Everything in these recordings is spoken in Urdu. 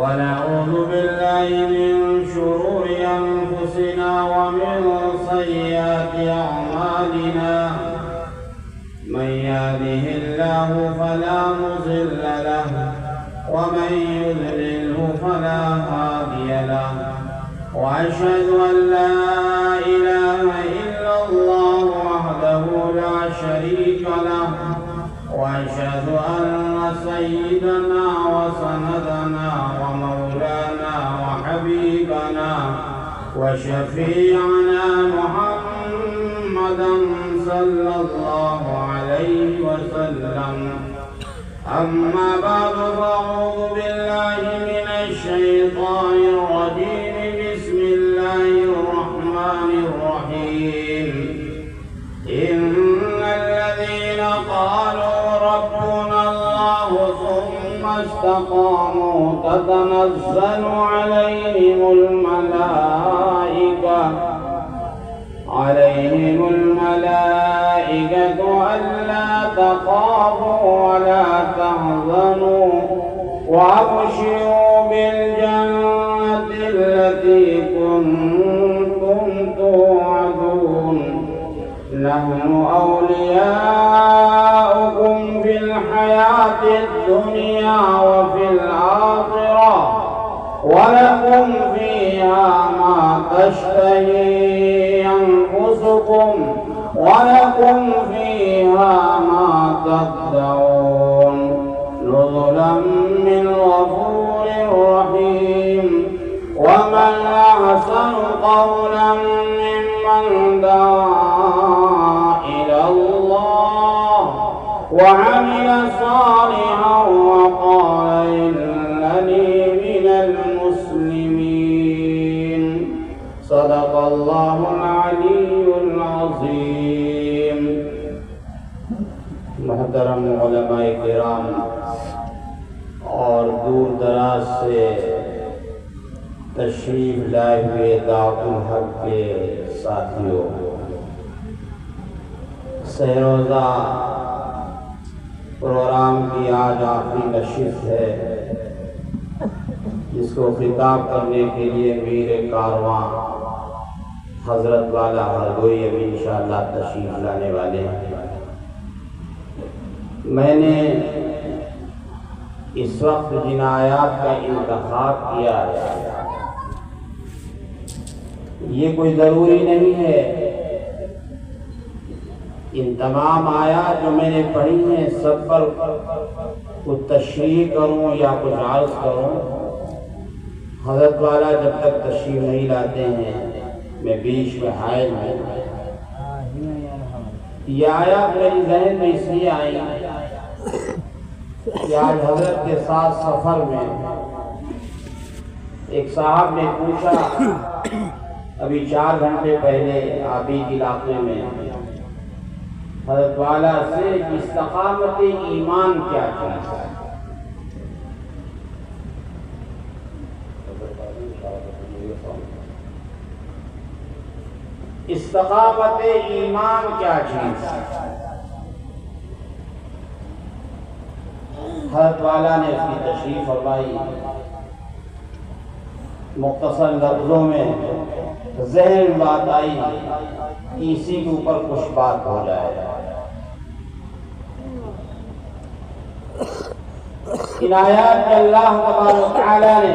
ونعوذ بالله من شرور أنفسنا ومن سيئات أعمالنا من يهده الله فلا مضل له ومن يضلله فلا هادي له وأشهد أن لا إله إلا الله وحده لا شريك له وأشهد أن سيدنا وسندنا ومولانا وحبيبنا وشفيعنا محمدا صلى الله عليه وسلم. أما بعد فأعوذ بالله من الشيطان الرجيم. بسم الله الرحمن الرحيم. إن الذين قالوا ربنا الله ثم استقاموا تتنزل عليهم الملائكة ألا تخافوا ولا تحزنوا وأبشروا بالجنة التي كنتم توعدون. نحن أولياؤكم في الحياة الدنيا وفي الآخرة ولكم فيها ما تشتهي أنفسكم ولكم فيها ما تدعون نزلا من غفور رحيم. ومن أحسن قولا ممن دعا إلى الله وعمل صالحا وقال إنني من المسلمين. صدق الله العلي العظيم. محترم علماء کرام اور دور دراز سے تشریف لائے ہوئے دعوت الحق کے ساتھیوں، سہروزہ پروگرام کی آج آخری نشست ہے، جس کو خطاب کرنے کے لیے میر کارواں حضرت والا ہرگوئی ابھی انشاءاللہ تشریف لانے والے ہیں۔ میں نے اس وقت جن آیات کا انتخاب کیا ہے، یہ کوئی ضروری نہیں ہے ان تمام آیات جو میں نے پڑھی ہیں سب پر کچھ تشریح کروں یا کچھ عرض کروں۔ حضرت والا جب تک تشریف نہیں لاتے ہیں میں بیچ میں حائل ہوں۔ یہ آیات میری ذہن میں اس لیے آئی کہ آج حضرت کے ساتھ سفر میں ایک صاحب نے پوچھا ابھی 4 گھنٹے پہلے عابد علاقے میں حضرت والا سے استقامت ایمان کیا چیز ہے؟ استقامت ایمان کیا چیز ہے؟ حضرت والا نے اس کی تشریح فرمائی، مختصر لفظوں میں ذہن بات آئی، اسی کے اوپر کچھ بات ہو جائے۔ ان آیات میں اللہ تبارک و تعالی نے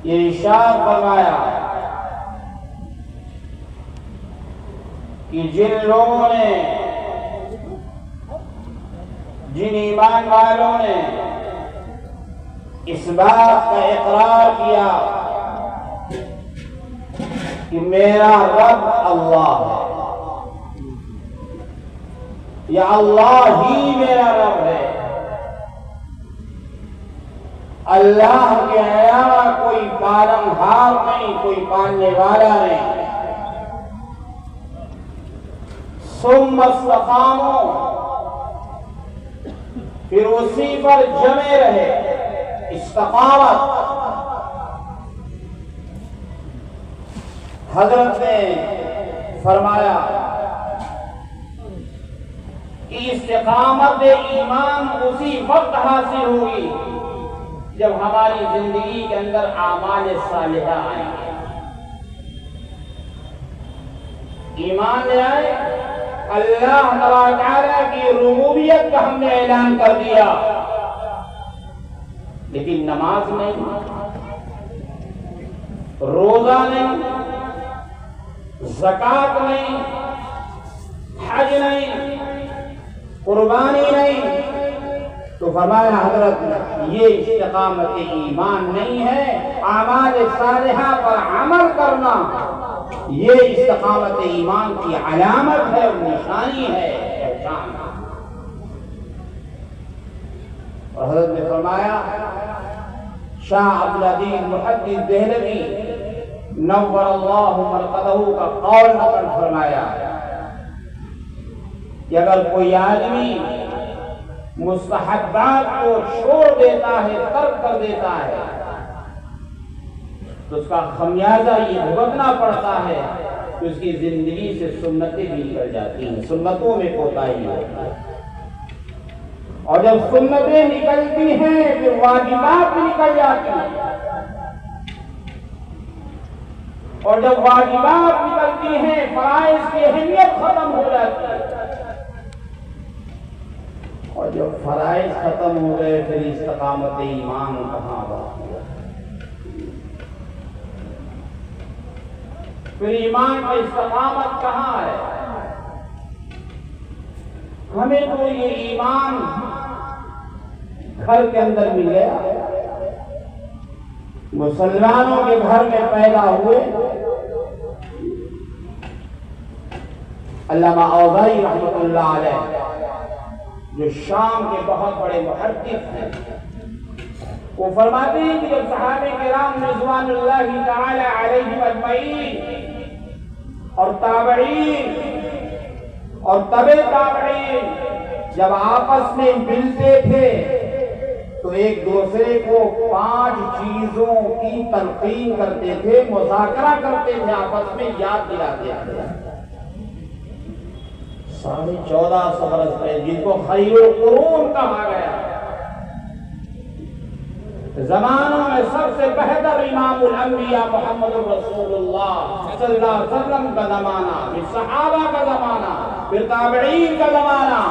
یہ ارشاد فرمایا کہ جن لوگوں نے، جن ایمان والوں نے اس بات کا اقرار کیا کہ میرا رب اللہ ہے یا اللہ ہی میرا رب ہے، اللہ کے علاوہ کوئی پالنہار نہیں، کوئی پالنے والا نہیں، ثم استقاموا، پھر اسی پر جمے رہے، استقامت۔ حضرت نے فرمایا کہ استقامت ایمان اسی وقت حاصل ہوگی جب ہماری زندگی کے اندر اعمال صالحہ آئیں گے. ایمان لے آئے, اللہ تعالیٰ کی ربوبیت کا ہم نے اعلان کر دیا, لیکن نماز نہیں, روزہ نہیں, زکوٰۃ نہیں, حج نہیں, قربانی نہیں, تو فرمایا حضرت یہ استقامت ایمان نہیں ہے. اعمال صالحہ پر عمل کرنا یہ استقامت ایمان کی علامت ہے اور نشانی ہے, پہچان. اور حضرت نے فرمایا, شاہ عبدالعزیز محدث دہلوی نور اللہ مرقدہ کا قول نقل فرمایا کہ اگر کوئی آدمی مستحبات کو چھوڑ دیتا ہے, ترک کر دیتا ہے, تو اس کا خمیازہ یہ بھگتنا پڑتا ہے کہ اس کی زندگی سے سنتیں بھی نکل جاتی ہیں, سنتوں میں کوتاہی ہوتی ہے. اور جب سنتیں نکلتی ہیں پھر واجبات بھی نکل جاتی ہیں, اور جب واجبات نکلتی ہیں فرائض کی اہمیت ختم ہو جاتی ہے, اور جب فرائض ختم ہو گئے پھر استقامت ایمان کہاں باقی ہے؟ پھر ایمان کی استقامت کہاں ہے؟ ہمیں تو یہ ایمان گھر کے اندر مل گیا, مسلمانوں کے گھر میں پیدا ہوئے. علامہ اوزاعی رحمۃ اللہ علیہ جو شام کے بہت بڑے محدث ہیں, وہ فرماتے ہیں کہ جب صحابہ کرام رضوان اللہ تعالی علیہم اجمعین اور تابعین اور تبع تابعین جب آپس میں ملتے تھے تو ایک دوسرے کو 5 چیزوں کی تلقین کرتے تھے, مذاکرہ کرتے تھے, آپس میں یاد دلاتے تھے. 1450 برس پہلے, جن کو خیر القرون کہا گیا, زمانوں میں سب سے بہتر امام الانبیاء محمد رسول اللہ صلی اللہ علیہ وسلم کا زمانہ, پھر صحابہ کا زمانہ, پھر تابعین کا زمانہ.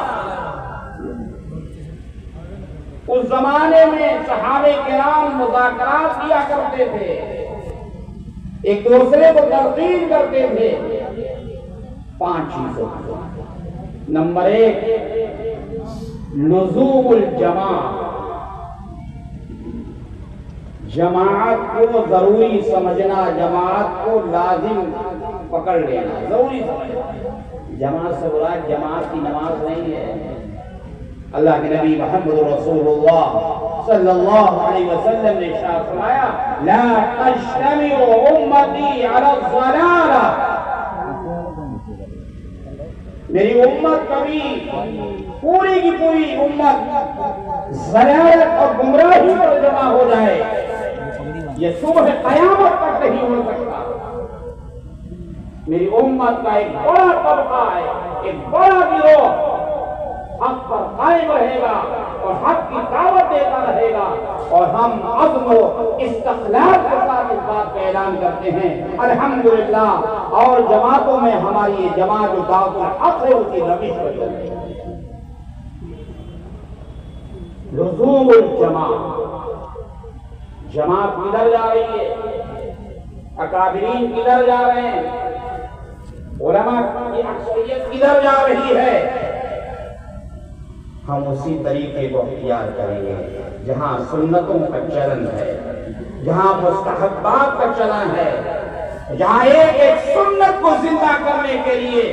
اس زمانے میں صحابہ کرام مذاکرات کیا کرتے تھے, ایک دوسرے کو تلقین کرتے تھے 5 چیزوں. نمبر 1, لزوم الجماع, جماعت کو ضروری سمجھنا, جماعت کو لازم پکڑ لینا, ضروری سمجھنا. جماعت سے مراد جماعت کی نماز نہیں ہے. اللہ کے نبی محمد رسول اللہ صلی اللہ علیہ وسلم نے ارشاد فرمایا, لا تجتمع امتی علی الضلالہ, میری امت کبھی, پوری کی پوری امت ضلالت اور گمراہی پر جمع ہو جائے, یہ صبح قیامت تک نہیں ہو سکتا. میری امت کا ایک بڑا طبقہ ہے, ایک بڑا گروہ حق پر قائم رہے گا اور حق کی دعوت دیتا رہے گا, اور ہم عزم و استقلال کے ساتھ اس بات کا اعلان کرتے ہیں الحمدللہ. اور جماعتوں میں ہماری یہ جماعت جو دعوت الحق ہے اس کی روش بدل ہے. لزوم الجماع, جماعت کدھر جا رہی ہے, اکابرین کدھر جا رہے ہیں, علماء کی اکثریت کدھر جا رہی ہے, ہم اسی طریقے کو اختیار کریں گے جہاں سنتوں کا چلن ہے, جہاں مستحبات کا چلن ہے, جہاں ایک ایک سنت کو زندہ کرنے کے لیے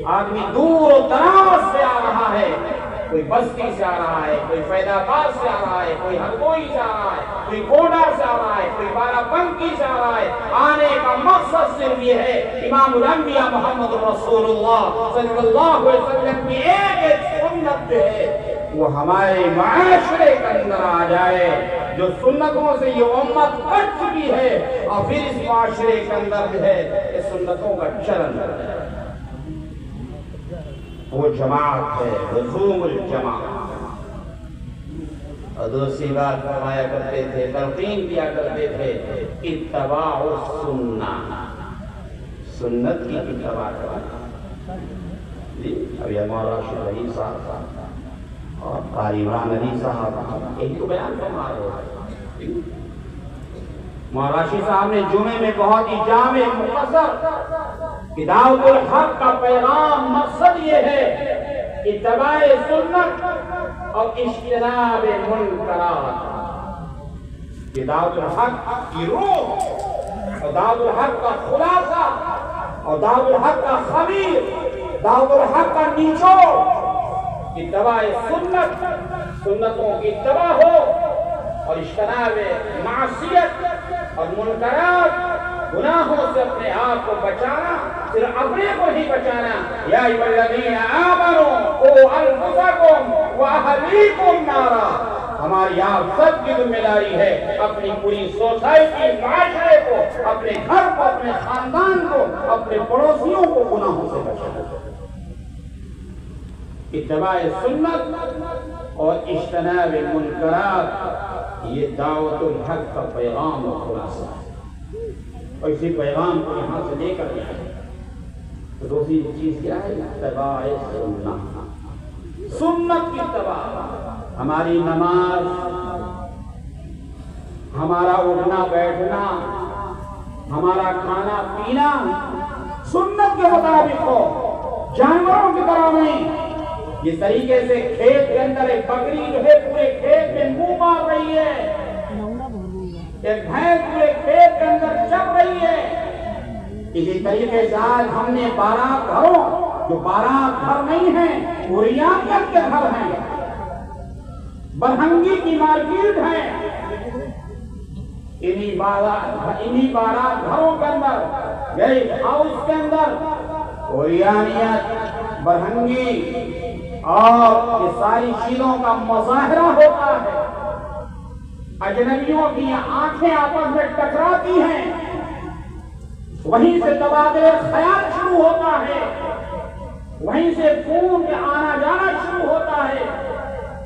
آدمی دور و دراز سے آ رہا ہے, کوئی بستی سے آ رہا ہے, کوئی فیض آباد سے آ رہا ہے, کوئی ہرگوئی سے آ رہا ہے, کوئی گوڈا سے آ رہا ہے, کوئی بارہ بنکی سے آ رہا ہے. آنے کا مقصد صرف یہ ہے امام الانبیاء محمد رسول اللہ صلی اللہ علیہ وسلم کی ایک ایک سنت جو ہے وہ ہمارے معاشرے کے اندر آ جائے, جو سنتوں سے یہ امت کٹ چکی ہے, اور پھر اس معاشرے کے اندر جو ہے اس سنتوں کا چلن ہے. وہ جماعت ہے، لزوم الجماعت۔ اور دوسری بات فرمایا کرتے تھے، تلقین کیا کرتے تھے، اتباع السنہ، سنت کی اتباع کرنا۔ ابھی مولانا راشد علی صاحب اور قاری عمران علی صاحب یہی تو بیان فرما رہے ہیں۔ مولانا راشد صاحب نے جمعے میں بہت ہی جامع مختصر دعوت الحق کا پیغام، مقصد یہ ہے اتباع سنت اور اجتناب منکرات۔ دعوت الحق کی روح اور دعوت الحق کا خلاصہ اور دعوت الحق کا خمیر، دعوت الحق کا نچوڑ اتباع سنت، سنتوں کی اتباع ہو اور اجتناب معصیت اور منکرات، گناہوں سے اپنے آپ کو بچانا، صرف اپنے کو ہی بچانا۔ یا ایھا الذین آمنوا قوا انفسکم واہلیکم نارا، ہماری آپ سب کی ذمہ داری ہے اپنی پوری سوسائٹی، معاشرے کو، اپنے گھر کو، اپنے خاندان کو، اپنے پڑوسیوں کو گناہوں سے بچانا۔ اتباع سنت اور اجتناب منکرات، یہ دعوت الحق کا پیغام اور خلاصہ ہے۔ اور اسی پیغام کو یہاں سے لے کر جائیں تو دوسری چیز کیا ہے؟ اتباع سنت، سنت کی اتباع۔ ہماری نماز، ہمارا اٹھنا بیٹھنا، ہمارا کھانا پینا سنت کے مطابق ہو، جانوروں کی طرح نہیں۔ جس طریقے سے کھیت کے اندر ایک بکری جو ہے پورے کھیت میں منہ مار رہی ہے، ایک بھینس پورے کھیت کے اندر چل رہی ہے، اسی طریقے سے آج ہم نے 12 گھروں، جو 12 گھر نہیں ہیں، اوریانیت کے گھر ہیں، برہنگی کی مارکیٹ ہے، انہی 12 گھروں کے اندر، گیسٹ ہاؤس کے اندر اوریانیت، برہنگی اور یہ ساری چیزوں کا مظاہرہ ہوتا ہے۔ اجنبیوں کی آنکھیں آپس میں ٹکراتی ہیں، وہیں سے تبادلہ خیال شروع ہوتا ہے، وہیں سے خون کا آنا جانا شروع ہوتا ہے،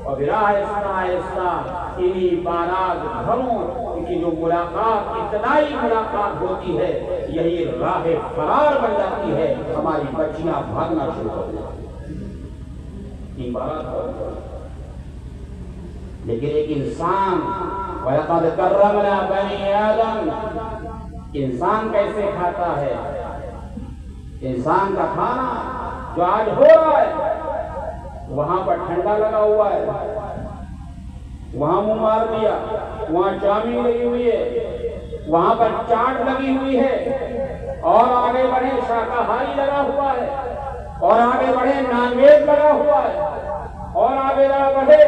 اور پھر آہستہ آہستہ انہی 12 گھروں کی جو ملاقات، ابتدائی ملاقات ہوتی ہے، یہی راہ فرار بن جاتی ہے، ہماری بچیاں بھاگنا شروع ہو جاتی ہیں۔ لیکن ایک انسان، وَلَقَدْ كَرَّمْنَا بَنِي آدَمَ، انسان کیسے کھاتا ہے؟ انسان کا کھانا جو آج ہو رہا ہے، وہاں پر ٹھنڈا لگا ہوا ہے، وہاں منہ مار دیا، وہاں چاؤمین لگی ہوئی ہے، وہاں پر چاٹ لگی ہوئی ہے، اور آگے بڑھے شاکاہاری لگا ہوا ہے، اور آگے بڑھے نان ویج لگا ہوا ہے، اور آگے بڑھے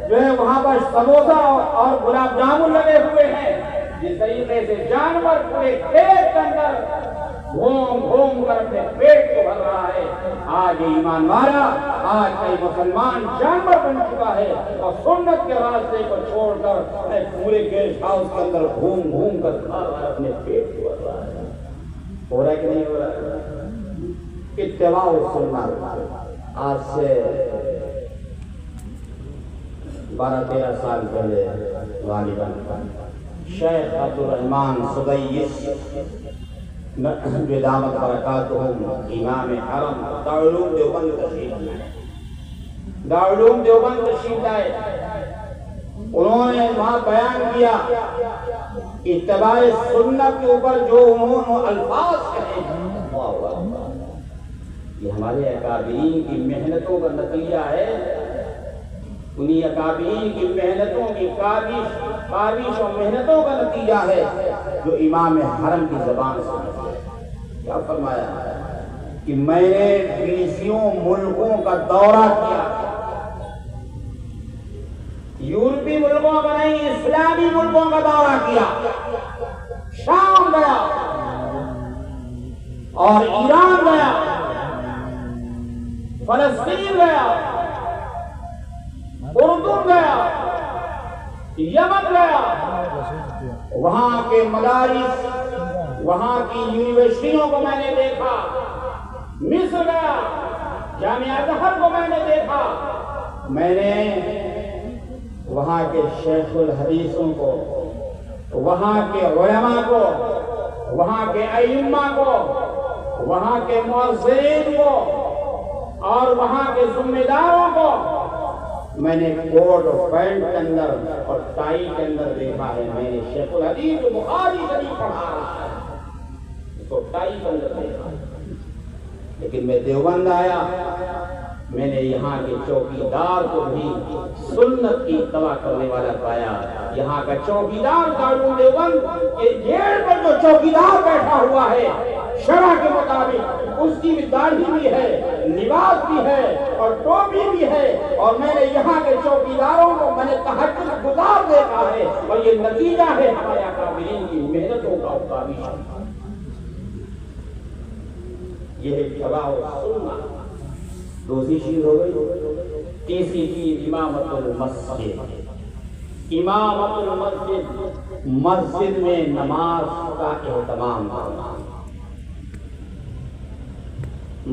جو ہے وہاں پر سموسا اور گلاب جامن لگے ہوئے ہیں۔ جس طریقے سے جانور پورے کھیت کے اندر گھوم گھوم کر اپنے پیٹ کو بھر رہا ہے، آج یہ ایمان والا، آج کئی مسلمان جانور بن چکا ہے، اور سنت کے راستے کو چھوڑ کر پورے گیسٹ ہاؤس کے اندر گھوم گھوم کر کھا رہا ہے، اپنے پیٹ کو بھر رہا ہے۔ ہو رہا ہے کہ نہیں ہو رہا ہے؟ اتباع سنت آج سے 12-13 سال پہلے غالباً شیخ عبدالرحمن سدیس جو دامت برکاتہم امام حرم دارالعلوم دیوبند تشریف لائے، انہوں نے وہاں بیان کیا اتباع سنت کے اوپر جو انہوں نے الفاظ کہے ہیں، یہ ہمارے اکابرین کی محنتوں کا نتیجہ ہے، انہی اکابرین کی محنتوں کی کاوش اور محنتوں کا نتیجہ ہے جو امام حرم کی زبان سے کیا فرمایا کہ میں نے 20 ملکوں کا دورہ کیا، یورپی ملکوں کا نہیں، اسلامی ملکوں کا دورہ کیا، شام گیا اور ایران گیا، فلسطین گیا، اردن گیا، یمن گیا، وہاں کے مدارس، وہاں کی یونیورسٹیوں کو میں نے دیکھا، مصر گیا، جامعہ ازہر کو میں نے دیکھا، میں نے وہاں کے شیخ الحدیثوں کو، وہاں کے علماء کو، وہاں کے ائمہ کو، وہاں کے مؤذرین کو اور وہاں کے ذمہ داروں کو میں نے کوٹ اور پینٹ کے اندر اور ٹائی کے اندر دیکھا ہے۔ میں نے شیخ الحدیث بخاری شریف پڑھا رہا ہے، اس کو ٹائی کے اندر دیکھا ہے۔ لیکن میں دیوبند آیا، میں نے یہاں کے چوکیدار کو بھی سنت کی اتباع کرنے والا پایا۔ یہاں کا چوکیدار دارالعلوم دیوبند کے گیٹ پر جو چوکیدار بیٹھا ہوا ہے شرع کے مطابق، اس کی بھی داڑھی بھی ہے، لباس بھی ہے اور ٹوپی بھی ہے، اور میں نے یہاں کے چوکیداروں کو میں نے تہجد گزار دیکھا ہے، اور یہ نتیجہ ہے ہمارے اکابرین کی محنتوں کا اور کاوشوں کا۔ یہ اتباع و سنت دوسری چیز ہو گئی۔ تیسری چیز امامت المسجد۔ امامت المسجد، مسجد میں نماز کا اہتمام کرنا،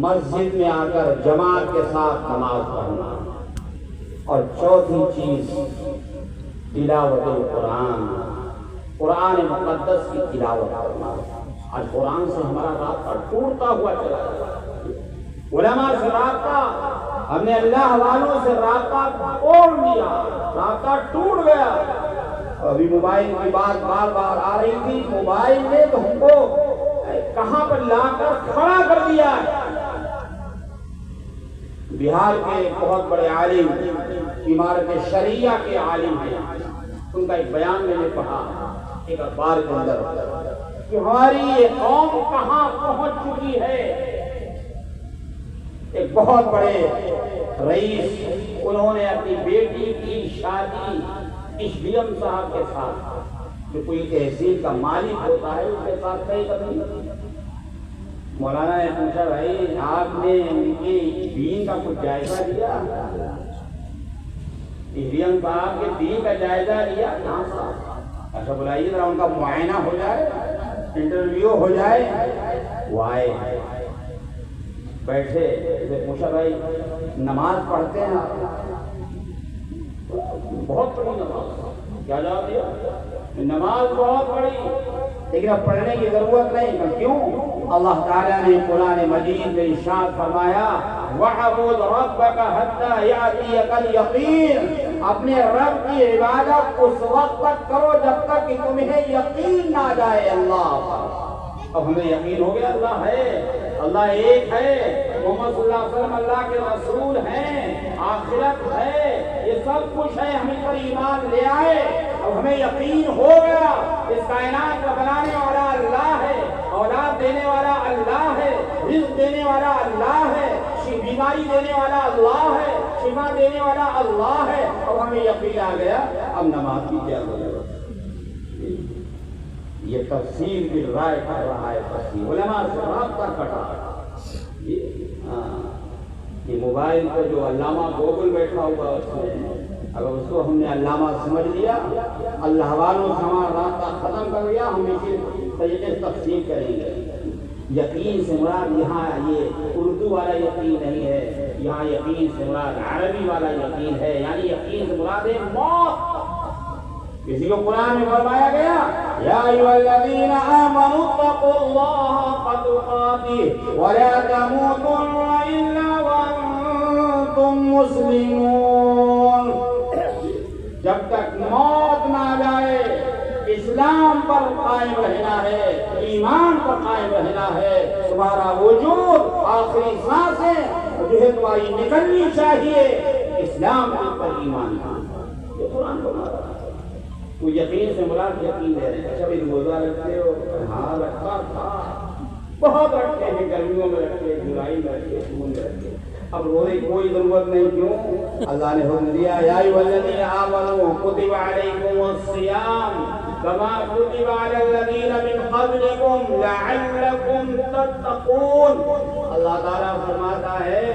مسجد میں آ کر جماعت کے ساتھ نماز پڑھنا، اور چوتھی چیز تلاوت القرآن، قرآن مقدس کی تلاوت کرنا۔ آج قرآن سے ہمارا رابطہ ٹوٹتا ہوا چلا جاتا ہے، علماء سے رابطہ، ہم نے اللہ والوں سے رابطہ توڑ لیا، رابطہ ٹوٹ گیا۔ ابھی موبائل کی بات بار بار آ رہی تھی، موبائل نے تو ہم کو کہاں پر لا کر کھڑا کر دیا ہے۔ بہار کے بہت بڑے عالم، عمارت شریعہ کے عالم ہیں، ان کا ایک بیان میں نے پڑھا ایک اخبار کے اندر کہ ہماری یہ قوم کہاں پہنچ چکی ہے۔ ایک بہت بڑے رئیس، انہوں نے اپنی بیٹی کی شادی اس ڈی ایم صاحب کے ساتھ، جو کوئی تحصیل کا مالک ہوتا ہے، اس کے ساتھ طے کر دی۔ مولانا نے پوچھا، بھائی آپ نے ان کے دین کا کچھ جائزہ لیا؟ ڈی ایم صاحب کے دین کا جائزہ لیا؟ کہاں صاحب؟ اچھا بلائیے ذرا ان کا معائنہ ہو جائے، انٹرویو ہو جائے۔ وہ آئے، بیٹھے، اسے پوچھا، بھائی نماز پڑھتے ہیں آپ؟ بہت بڑی نماز۔ کیا جواب دیا؟ نماز بہت بڑی، لیکن اب پڑھنے کی ضرورت نہیں۔ کیوں؟ اللہ تعالیٰ نے قرآن مجید میں ارشاد فرمایا، وَاعْبُدْ رَبَّكَ حَتَّىٰ يَأْتِيَكَ الْيَقِينُ، اپنے رب کی عبادت اس وقت تک کرو جب تک کہ تمہیں یقین نہ جائے اللہ پر۔ اب ہمیں یقین ہو گیا اللہ ہے، اللہ ایک ہے، محمد صلی اللہ علیہ وسلم اللہ کے رسول ہیں، آخرت ہے، یہ سب کچھ ہے، ہم اس پر ایمان لے آئے۔ اب ہمیں یقین ہو گیا اس کائنات کا بنانے والا اللہ ہے، اولاد دینے والا اللہ ہے، رزق دینے والا اللہ ہے، بیماری دینے والا اللہ ہے، شفا دینے والا اللہ ہے۔ اب ہمیں یقین آ گیا، اب نماز کی کیا ضرورت ہے؟ یہ تفسیر کی رائے کر رہا ہے، تفسیر علماء سے رابطہ کر رہا ہے۔ یہ موبائل پہ جو علامہ گوگل بیٹھا ہوا اس میں، اگر اس کو ہم نے علامہ سمجھ لیا، اللہ والوں سے ہمارا رابطہ ختم کر لیا، ہم اسی طریقے سے تفسیر کریں گے۔ یقین سے مراد یہاں یہ اردو والا یقین نہیں ہے، یہاں یقین سے مراد عربی والا یقین ہے، یعنی یقین سے مراد ہے موت۔ کسی کو قرآن میں فرمایا گیا، یا ایھا الذین آمنوا اتقوا اللہ حق تقاتہ ولا تموتن الا وانتم مسلمون۔ جب تک موت نہ جائے اسلام پر قائم رہنا ہے، ایمان پر قائم رہنا ہے، تمہارا وجود آخری سانسیں جو ہے تمہاری نکلنی چاہیے اسلام پر ایمان کا۔ یہ قرآن کو مارا تو یقین سے مراد یقین دے رہے ہیں۔ اچھا بھی روزہ رکھتے ہو؟ ہاں رکھتا تھا، بہت رکھتے ہیں، گرمیوں میں رکھتے، جولائی میں رکھتے، جون میں رکھتے۔ اب روزے کی کوئی ضرورت نہیں، کیوں؟ اللہ نے حکم دیا، یا ایھا الذین آمنوا کتب علیکم الصیام کما کتب علی الذین من قبلکم لعلکم تتقون۔ اللہ تعالیٰ فرماتا ہے،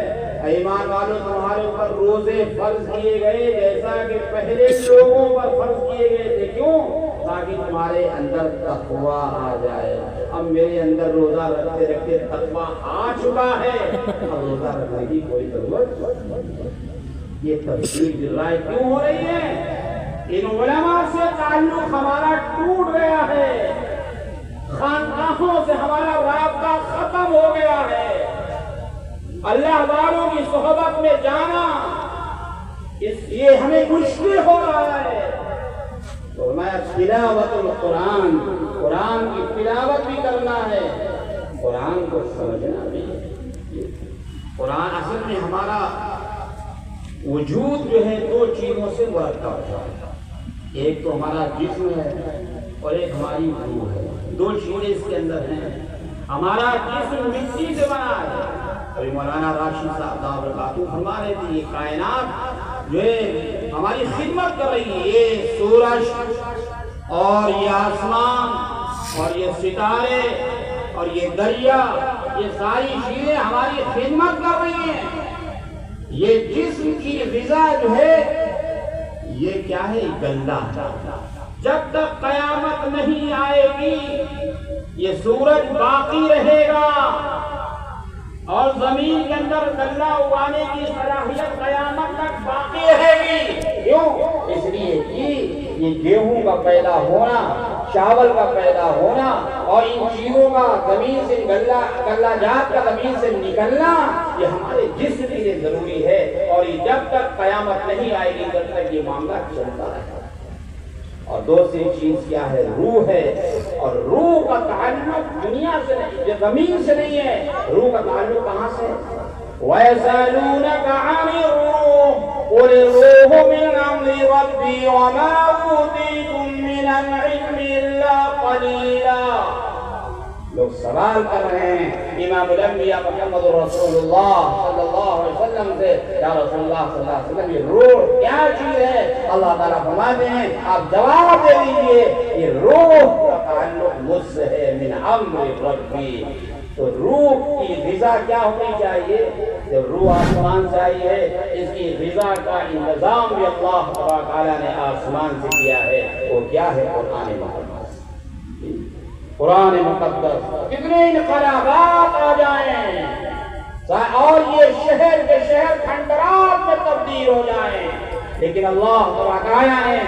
ایمان والوں تمہارے اوپر روزے فرض کیے گئے جیسا کہ پہلے لوگوں پر فرض کیے گئے تھے۔ کیوں؟ تاکہ تمہارے اندر تقوی آ جائے۔ اب میرے اندر روزہ رکھتے رکھتے تقوی آ چکا ہے، اب روزہ رکھنے کی کوئی ضرورت۔ یہ تفسیر رائے کیوں ہو رہی ہے؟ ان علماء سے تعلق ہمارا ٹوٹ گیا ہے، خانقاہوں سے ہمارا رابطہ ختم ہو گیا ہے، اللہ والوں کی صحبت میں جانا اس لیے ہمیں مشکل ہو رہا ہے۔ تو میں تلاوت القرآن، قرآن کی تلاوت بھی کرنا ہے، قرآن کو سمجھنا بھی ہے۔ قرآن اصل میں ہمارا وجود جو ہے دو چیزوں سے مرکب ہے، ایک تو ہمارا جسم ہے اور ایک ہماری روح ہے، دو چیزیں اس کے اندر ہیں۔ ہمارا جسم مٹی سے بنا ہے، ابھی مولانا راشد صاحب دعوت فرما رہے تھے، یہ کائنات جو ہے ہماری خدمت کر رہی ہے، یہ سورج اور یہ آسمان اور یہ ستارے اور یہ دریا، یہ ساری چیزیں ہماری خدمت کر رہی ہیں۔ یہ جسم کی غذا جو ہے یہ کیا ہے؟ گلہ۔ جب تک قیامت نہیں آئے گی یہ سورج باقی رہے گا اور زمین کے اندر غلہ اگانے کی صلاحیت قیامت تک باقی رہے گی۔ کیوں؟ اس لیے کہ یہ گیہوں کا پیدا ہونا، چاول کا پیدا ہونا اور ان چیزوں کا زمین سے غلہ جات کا زمین سے نکلنا یہ ہمارے جسم کے لیے ضروری ہے، اور یہ جب تک قیامت نہیں آئے گی تب تک یہ معاملہ چلتا رہے گا۔ اور دوسری چیز کیا ہے؟ روح ہے، اور روح کا تعلق دنیا سے نہیں، زمین سے نہیں ہے، روح کا تعلق کہاں سے ہے؟ وَيَسْأَلُونَكَ عَنِ الرُّوحِ قُلِ الرُّوحُ مِنْ أَمْرِ رَبِّي وَمَا أُوتِيتُم مِّنَ الْعِلْمِ إِلَّا قَلِيلًا۔ لوگ سوال کر رہے ہیں امام الانبیاء محمد رسول اللہ صلی اللہ علیہ وسلم سے، یا رسول اللہ صلی اللہ علیہ وسلم یہ روح کیا چیز ہے؟ اللہ تعالیٰ فرماتے ہیں آپ جواب دے دیجئے یہ روح کا تعلق مجھ سے ہے، من امر ربی۔ تو روح کی غذا کیا ہونی چاہیے؟ جب روح آسمان سے آئی ہے اس کی غذا کا انتظام بھی اللہ تعالیٰ نے آسمان سے کیا ہے، وہ کیا ہے؟ قرآن مقدس۔ قرآن مقدس کتنے انقلابات آ جائیں اور یہ شہر کے شہر کھنڈرات میں تبدیل ہو جائیں، لیکن اللہ تعالیٰ نے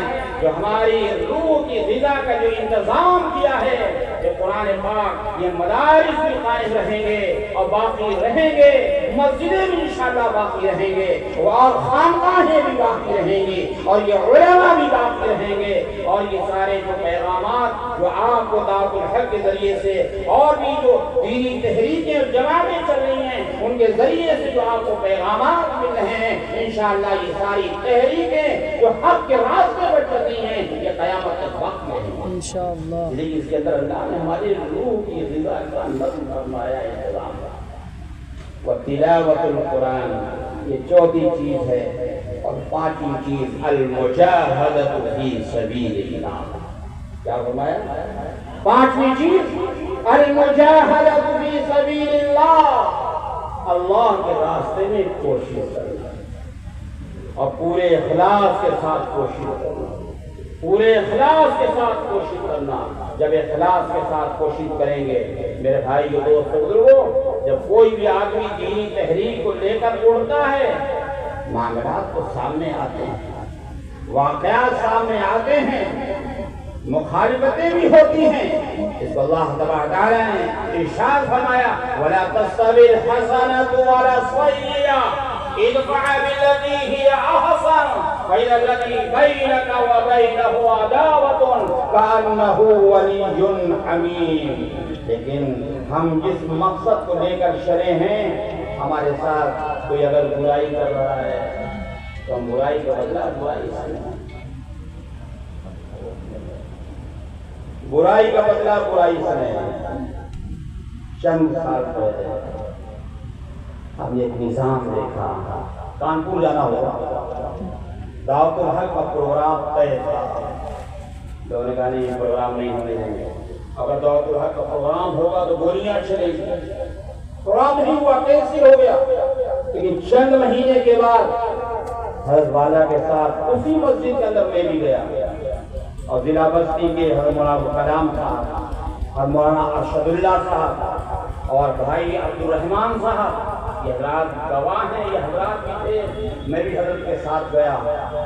جو ہماری روح کی غذا کا جو انتظام کیا ہے، یہ قرآن پاک، یہ مدارس بھی قائم رہیں گے اور باقی رہیں گے، مسجدیں بھی انشاءاللہ باقی رہیں گے اور خانقاہیں بھی باقی رہیں گی اور یہ علماء بھی باقی رہیں گے، اور یہ سارے جو پیغامات جو آپ کو دعوت الحق کے ذریعے سے اور بھی جو دینی تحریکیں اور جماعتیں چل رہی ہیں ان کے ذریعے سے جو آپ کو پیغامات مل رہے ہیں، انشاءاللہ یہ ساری تحریکیں جو حق کے راستے پر چل رہی ہیں یہ قیامت تک باقی رہیں گی انشاءاللہ۔ لیکن اس کے اندر اللہ نے ہماری روح کی غذا کا نظم فرمایا، انتظام کا۔ وَتِلَاوَةُ الْقُرْآنِ، یہ چوتھی چیز ہے، اور پانچویں چیز الْمُجَاهَدَةُ فِي سَبِيلِ اللَّهِ۔ کیا فرمایا؟ پانچویں چیز الْمُجَاهَدَةُ فِي سَبِيلِ اللَّهِ، اللہ کے راستے میں کوشش کرنا اور پورے اخلاص کے ساتھ کوشش کرنا، پورے اخلاص کے ساتھ کوشش کرنا۔ جب اخلاص کے ساتھ کوشش کریں گے میرے بھائی جو دوست بزرگوں، جب کوئی بھی آدمی دینی تحریک کو لے کر اڑتا ہے معاملات تو سامنے آتے ہیں، واقعات سامنے آتے ہیں، مخالفتیں بھی ہوتی ہیں، اس کو اللہ تبارک تعالیٰ نے ارشاد فرمایا وَلَا تَسْتَوِي الْحَسَنَةُ وَلَا السَّيِّئَةُ ادفع بالتي هي احسن فاذا الذي بينك وبينه عداوة كأنه ولي حميم۔ لیکن ہم جس مقصد کو لے کر چلے ہیں، ہمارے ساتھ کوئی اگر برائی کر رہا ہے تو ہم برائی کا بدلہ برائی سے لیں، برائی کا بدلہ برائی سے لیں۔ چند سال پہلے ہم نے ایک نظام دیکھا، کانپور جانا ہوا، دعوت الحق کا پروگرام طے تھا، لوگوں نے کہا نہیں یہ پروگرام نہیں ہونے دیں گے، اگر دعوت الحق کا پروگرام ہوگا تو گولیاں چلیں گی، پروگرام نہیں ہوا، کینسل ہو گیا۔ لیکن چند مہینے کے بعد حضرت والا کے ساتھ اسی مسجد کے اندر میں بھی گیا اور ضلع بستی کے حضرت مولانا کلام صاحب اور مولانا ارشد اللہ صاحب اور بھائی عبدالرحمان صاحب، یہ حضرات گواہ ہیں، یہ حضرات بھی تھے۔ میں بھی حضرت کے ساتھ گیا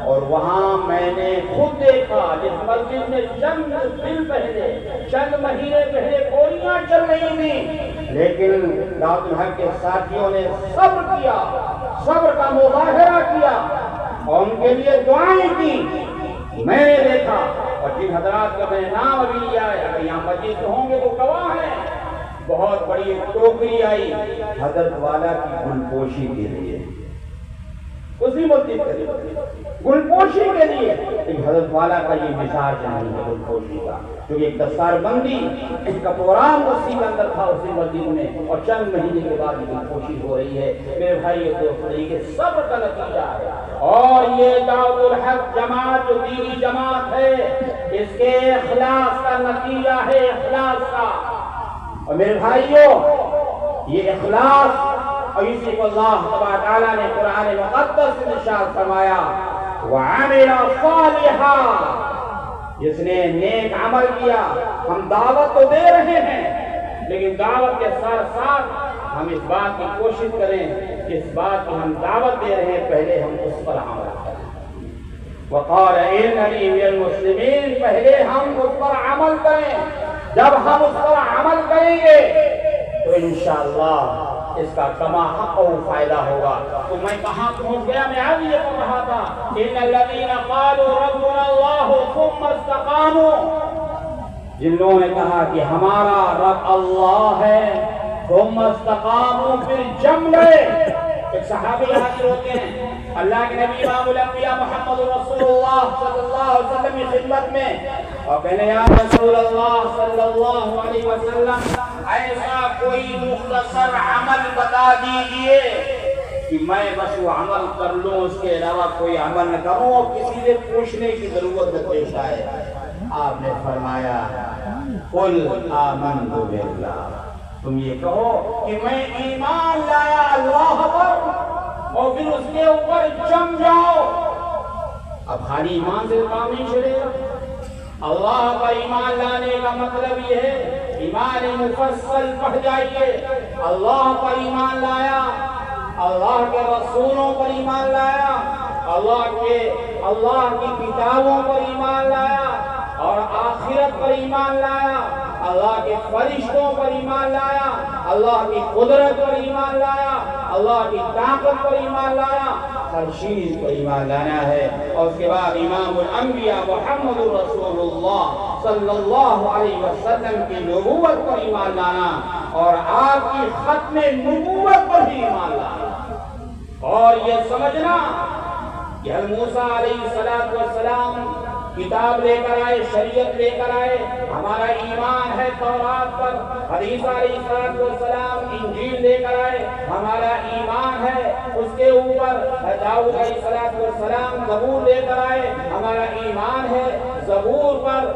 اور وہاں میں نے خود دیکھا جس مسجد میں چند دن پہلے، چند مہینے پہلے گولیاں چل رہی تھیں، لیکن دعوت الحق کے ساتھیوں نے صبر کیا، صبر کا مظاہرہ کیا اور ان کے لیے دعائیں کی۔ میں نے دیکھا اور جن حضرات کا میں نے نام ابھی لیا ہے، اگر یہاں مسجد میں ہوں گے تو گواہ ہیں، بہت بڑی ٹوکری آئی حضرت والا کی گلپوشی کے لیے، اسی مسجد کے لیے گلپوشی کے لیے۔ حضرت والا کا یہ مزاج نہیں ہے گلپوشی کا، کیونکہ ایک دستار بندی کا پروگرام اسی کے اندر تھا اسی مسجد میں، اور چند مہینے کے بعد گلپوشی ہو رہی ہے۔ میرے بھائی دوستو، یہ صبر کا نتیجہ ہے، اور یہ دعوت الحق جماعت جو دینی جماعت ہے، اس کے اخلاص کا نتیجہ ہے، اخلاص کا۔ اور میرے بھائیوں، یہ اخلاص اور اسی کو اللہ تبارک تعالیٰ نے قرآن مقدس میں ارشاد فرمایا، وَعَمِلَ صَالِحًا، جس نے نیک عمل کیا۔ ہم دعوت تو دے رہے ہیں، لیکن دعوت کے ساتھ ساتھ ہم اس بات کی کوشش کریں، جس بات کی ہم دعوت دے رہے ہیں پہلے ہم اس پر عمل کریں۔ وَقَالَ إِنَّنِي مِنَ الْمُسْلِمِينَ، پہلے ہم اس پر عمل کریں۔ جب ہم اس پر عمل کریں گے تو انشاءاللہ اس کا کما حق و فائدہ ہوگا۔ تو میں کہاں پہنچ گیا؟ میں آج یہ کہہ رہا تھا، إِنَّ الَّذِينَ قَالُوا رَبُّنَا اللَّهُ ثُمَّ اسْتَقَامُوا، جن لوگوں نے کہا کہ ہمارا رب اللہ ہے، ثُمَّ اسْتَقَامُوا، پھر جم گئے۔ ایک صحابی حاضر ہوتے ہیں اللہ کے نبی امام الانبیاء محمد رسول اللہ صلی اللہ علیہ وسلم کی خدمت میں، اور کہنے یا رسول اللہ صلی اللہ علیہ وسلم، ایسا کوئی مختصر عمل بتا دیجئے کہ میں بس وہ عمل کر لوں، اس کے علاوہ کوئی عمل نہ کروں اور کسی سے پوچھنے کی ضرورت نہ پیش آئے۔ آپ نے فرمایا، قل آمنت باللہ، تم یہ کہو کہ میں ایمان لایا اللہ پر، اور پھر اس کے اوپر جم جاؤ۔ اب خالی ایمان سے کام نہیں چلے گا، اللہ پر ایمان لانے کا مطلب یہ ہے ایمان مفصل پڑھ جائیے۔ اللہ پر ایمان لایا، اللہ کے رسولوں پر ایمان لایا، اللہ کی کتابوں پر ایمان لایا، اور آخرت پر ایمان لایا، اللہ کے فرشتوں پر ایمان لایا، اللہ کی قدرت پر ایمان لایا، اللہ کی طاقت پر ایمان لایا، ہر چیز پر ایمان لانا ہے۔ اور اس کے بعد امام الانبیاء محمد رسول اللہ صلی اللہ علیہ وسلم کی نبوت پر ایمان لانا، اور آپ کی ختم نبوت پر بھی ایمان لانا، اور یہ سمجھنا کہ حضرت موسیٰ علیہ السلام کتاب لے کر آئے، شریعت لے کر آئے، ہمارا ایمان ہے تورات پر۔ حدیث علیہ السلام انجیل لے کر آئے، ہمارا ایمان ہے اس کے اوپر۔ داؤد علیہ السلام زبور لے کر آئے، ہمارا ایمان ہے زبور پر۔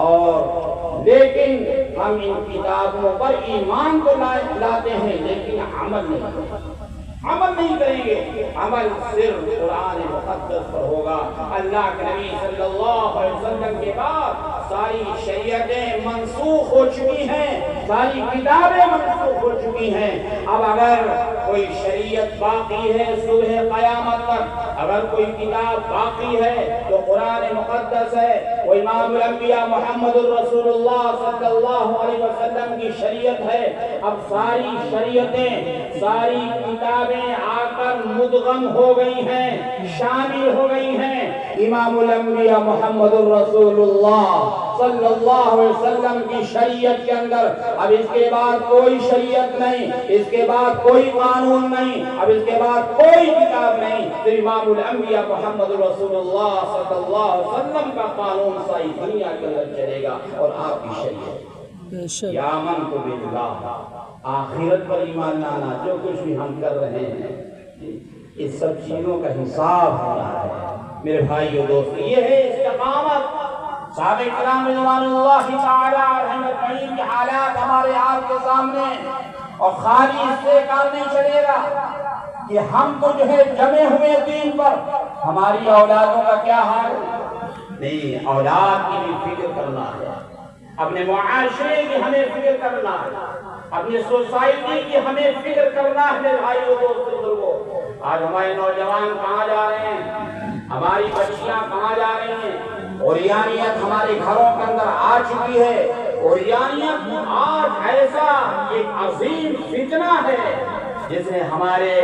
اور لیکن ہم ان کتابوں پر ایمان تو لاتے ہیں، لیکن عمل نہیں کریں گے۔ عمل صرف قرآن مقدس پر ہوگا۔ اللہ کے نبی صلی اللہ علیہ وسلم کے بعد ساری شریعتیں منسوخ ہو چکی ہیں، ساری کتابیں منسوخ ہو چکی ہیں۔ اب اگر کوئی شریعت باقی ہے صبح قیامت تک، اگر کوئی کتاب باقی ہے تو قرآن مقدس ہے، وہ امام الانبیاء محمد الرسول اللہ صلی اللہ علیہ وسلم کی شریعت ہے۔ اب ساری شریعتیں، ساری کتابیں آ کر مدغم ہو گئی ہیں، شامل ہو گئی ہیں امام الانبیاء محمد الرسول اللہ صلی اللہ علیہ وسلم کی شریعت کے اندر۔ اب اس کے بعد کوئی شریعت نہیں، اس کے بعد کوئی قانون نہیں، اب اس کے بعد کوئی کتاب نہیں، تو امام الانبیاء محمد رسول اللہ صلی اللہ علیہ وسلم کا قانون ساری دنیا کے اندر چلے گا، اور آپ کی شریعت۔ یا آمنت باللہ، آخرت پر ایمان لانا، جو کچھ بھی ہم کر رہے ہیں اس سب چیزوں کا حساب ہونا ہے۔ میرے بھائیو دوستو، یہ ہے استقامت۔ صحابہ کرام رضوان اللہ تعالی علیہم اجمعین کے حالات ہمارے آپ کے سامنے، اور خالی اس سے کام نہیں چلے گا کہ ہم تو جو ہے جمے ہوئے دین پر، ہماری اولادوں کا کیا حال ہے؟ نہیں، اولاد کی بھی فکر کرنا ہے، اپنے معاشرے کی ہمیں فکر کرنا ہے، اپنی سوسائٹی کی ہمیں فکر کرنا ہے بھائیو دوستو بزرگو۔ آج ہمارے نوجوان کہاں جا رہے ہیں، ہماری بچیاں کہاں جا رہی ہیں، عریانیت ہمارے گھروں کے اندر آ چکی ہے۔ عریانیت آج ایسا ایک عظیم فتنہ ہے جس نے ہمارے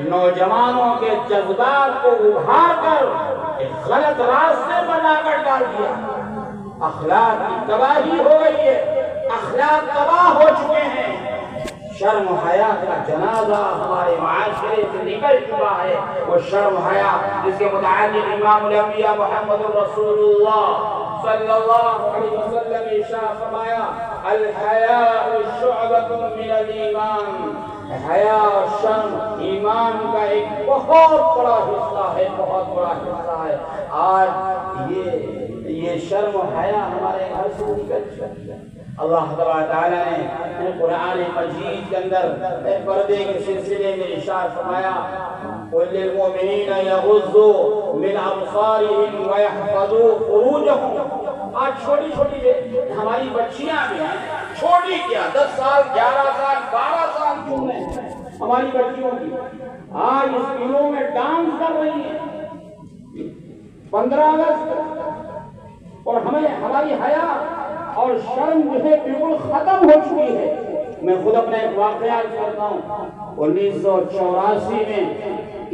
نوجوانوں کے جذبات کو ابھار کر ایک غلط راستے پر لا کر ڈال دیا۔ اخلاق کی تباہی ہو گئی ہے، اخلاق تباہ ہو چکے ہیں، شرم و حیا کا جنازہ ہمارے معاشرے سے نکل چکا ہے۔ وہ شرم و حیا جس کے متعلق امام الانبیاء محمد رسول اللہ صلی اللہ علیہ وسلم نے ارشاد فرمایا، الحیاء شعبۃ من الایمان، حیا اور شرم ایمان کا ایک بہت بڑا حصہ ہے، بہت بڑا حصہ ہے۔ آج یہ شرم و حیا ہمارے گھر سے نکل چکی ہے۔ اللہ تعالیٰ نے قرآن مجید کے اندر پردے کے سلسلے میں ارشاد فرمایا، قُلْ لِلْمُؤْمِنِينَ يَغُضُّوا مِنْ أَبْصَارِهِمْ وَيَحْفَظُوا فُرُوجَهُمْ۔ آج چھوٹی چھوٹی ہماری بچیاں بھی ہیں، چھوٹی کیا 10 سال 11 سال 12 سال کیوں نہیں، ہماری بچیوں کی آج اسکولوں میں ڈانس کر رہی ہیں 15 اگست، اور ہماری حیا اور شرم جو ہے بالکل ختم ہو چکی ہے۔ میں خود اپنے ایک واقعہ کرتا ہوں۔ 1984 میں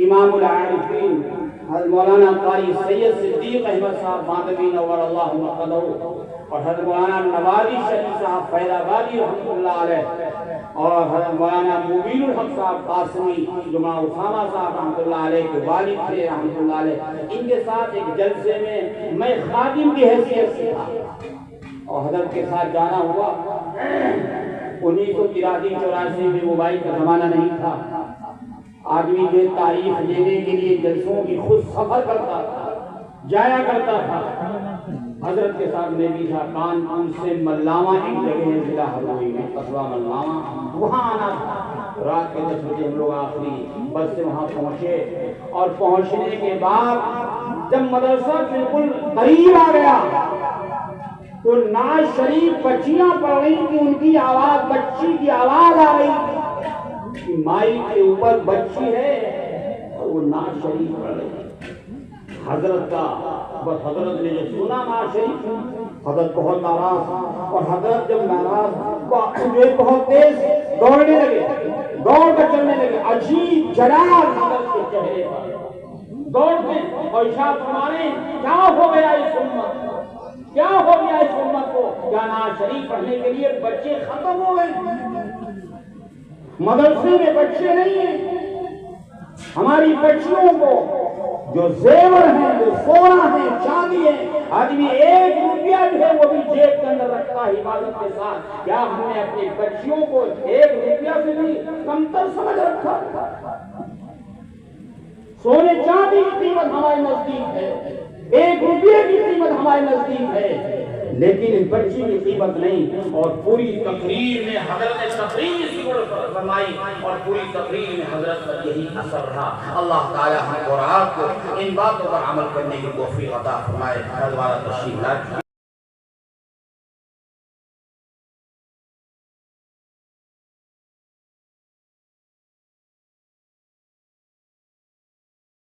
امام العارفین حضرت مولانا قاری سید صدیق احمد صاحب مادوی نور اللہ مقدہ اور حضرت مولانا نوازی شریف صاحب فیض آبادی رحمۃ اللہ علیہ اور حضرت مولانا مبین الحق صاحب قاسمی جمعہ اسامہ صاحب رحمۃ اللہ علیہ کے والد تھے رحمۃ اللہ علیہ، ان کے ساتھ ایک جلسے میں خادم کی حیثیت سے تھا اور حضرت کے ساتھ جانا ہوا۔ 1983-84 میں موبائل کا زمانہ نہیں تھا، آدمی جو تاریخ لینے کے لیے جلسوں کی خود سفر کرتا تھا، جایا کرتا تھا۔ حضرت کے ساتھ میں بھی تھا، کانپور سے ملاواں ایک جگہ ہے ضلع ہردوئی میں، قصبہ ملاواں، وہاں آنا تھا۔ رات کے 10 بجے ہم لوگ آخری بس سے وہاں پہنچے اور پہنچنے کے بعد جب مدرسہ بالکل قریب آ گیا تو نعت شریف بچیاں پڑھ رہی تھی، ان کی آواز، بچی کی آواز آ رہی تھی، مائی کے اوپر بچی ہے اور وہ نعت شریف پڑھ رہی تھی۔ حضرت کا بس حضرت نے جو سنا نعت شریف، حضرت بہت ناراض، اور حضرت جب ناراض بہت تیز دوڑنے لگے، دوڑ کر چلنے لگے، عجیب جلال حضرت کے چہرے پر دوڑتے اور ارشاد فرمانے، کیا ہو گیا اس امت، کیا ہو گیا اس امت کو، کیا نعت شریف پڑھنے کے لیے بچے ختم ہو گئے، مدرسے میں بچے نہیں ہیں۔ ہماری بچیوں کو جو زیور ہیں، جو سونا ہے، چاندی ہے، آدمی 1 روپیہ جو ہے وہ بھی جیب کے اندر رکھتا ہے حفاظت کے ساتھ، کیا ہم نے اپنی بچیوں کو 1 روپیہ سے بھی کمتر سمجھ رکھا؟ سونے چاندی کی قیمت ہمارے نزدیک ہے، 1 روپیہ کی قیمت ہمارے نزدیک ہے، لیکن اس بچی کی قیمت نہیں۔ اور پوری تقریر میں حضرت نے تقریر فرمائی اور پوری تقریر میں حضرت کا یہی اثر رہا۔ اللہ تعالیٰ ہم اور آپ کو ان باتوں پر عمل کرنے کی توفیق عطا فرمائے۔ دوبارہ تشریف لائے۔